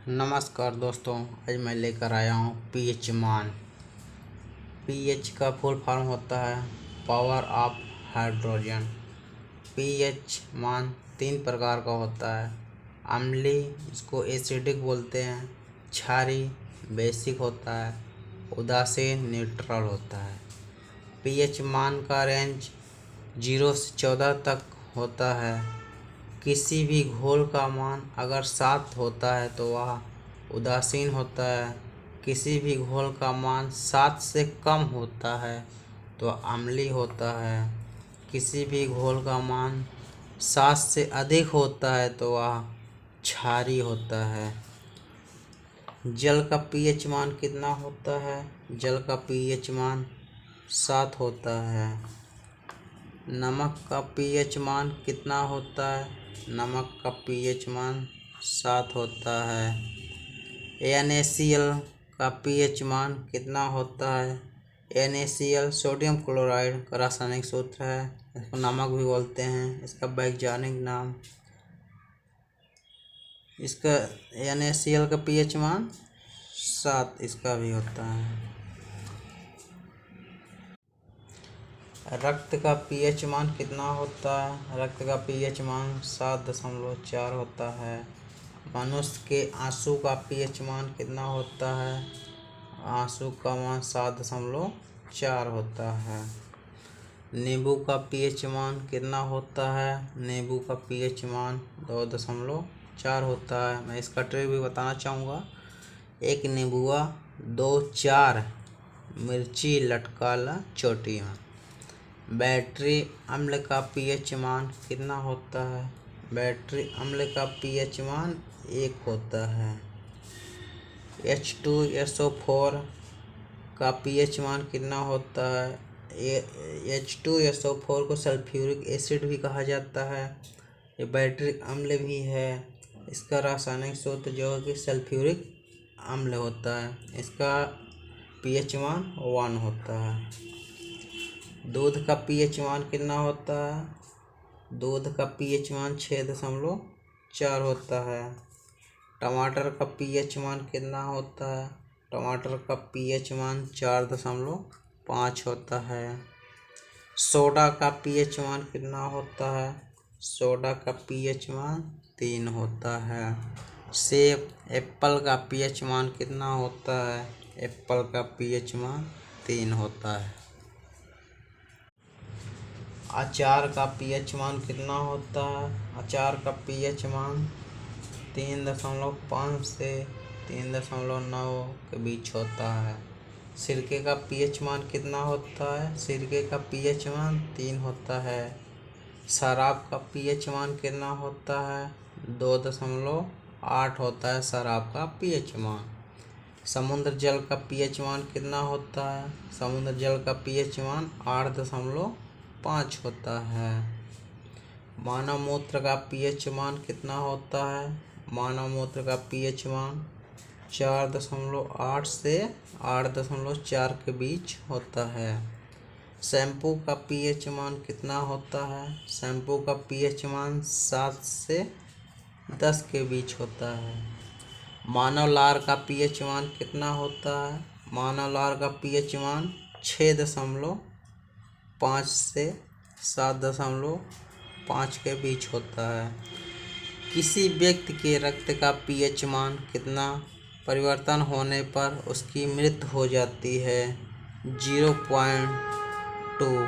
नमस्कार दोस्तों, आज मैं लेकर आया हूँ पीएच मान। पीएच का फुल फॉर्म होता है पावर ऑफ हाइड्रोजन। पीएच मान 3 प्रकार का होता है। अम्लीय, इसको एसिडिक बोलते हैं। क्षारीय, बेसिक होता है। उदासीन, न्यूट्रल होता है। पीएच मान का रेंज 0 से 14 तक होता है। किसी भी घोल का मान अगर 7 होता है तो वह उदासीन होता है। किसी भी घोल का मान 7 से कम होता है तो अम्लीय होता है। किसी भी घोल का मान 7 से अधिक होता है तो वह क्षारीय होता है। जल का पीएच मान कितना होता है? जल का पीएच मान 7 होता है। नमक का पीएच मान कितना होता है? नमक का पीएच मान 7 होता है। NaCl का पीएच मान कितना होता है? NaCl सोडियम क्लोराइड का रासायनिक सूत्र है। इसको नमक भी बोलते हैं। इसका वैज्ञानिक नाम, इसका NaCl का पीएच मान 7 इसका भी होता है। रक्त का पीएच मान कितना होता है? रक्त का पीएच मान 7.4 होता है। मनुष्य के आंसू का पीएच मान कितना होता है? आंसू का मान 7.4 होता है। नींबू का पीएच मान कितना होता है? नींबू का पीएच मान 2.4 होता है। मैं इसका ट्रिक भी बताना चाहूँगा। एक नींबुआ 2-4 मिर्ची लटकाला चोटी में। बैटरी अम्ल का पीएच मान कितना होता है? बैटरी अम्ल का पीएच मान 1 होता है। H2SO4 का पीएच मान कितना होता है? H2SO4 को सल्फ्यूरिक एसिड भी कहा जाता है। ये बैटरी अम्ल भी है। इसका रासायनिक सूत्र जो है कि सल्फ्यूरिक अम्ल होता है। इसका पीएच मान 1 होता है। दूध का पीएच मान कितना होता है? दूध का पीएच मान 6.4 होता है। टमाटर का पीएच मान कितना होता है? टमाटर का पीएच मान 4.5 होता है। सोडा का पीएच मान कितना होता है? सोडा का पीएच मान 3 होता है। सेब, एप्पल का पीएच मान कितना होता है? एप्पल का पीएच मान 3 होता है। अचार का पीएच मान कितना होता है? अचार का पीएच मान 3.5 से 3.9 के बीच होता है। सिरके का पीएच मान कितना होता है? सिरके का पीएच मान 3 होता है। शराब का पीएच मान कितना होता है? 2.8 होता है शराब का पीएच मान। समुद्र जल का पीएच मान कितना होता है? समुद्र जल का पीएच मान 8.5 होता है। मानव मूत्र का पीएच मान कितना होता है? मानव मूत्र का पीएच मान 4.8 से 8.4 के बीच होता है। शैम्पू का पीएच मान कितना होता है? शैम्पू का पीएच मान 7 से 10 के बीच होता है। मानव लार का पीएच मान कितना होता है? मानव लार का पीएच मान 6.5 से 7.5 के बीच होता है। किसी व्यक्ति के रक्त का पीएच मान कितना परिवर्तन होने पर उसकी मृत्यु हो जाती है? 0.2।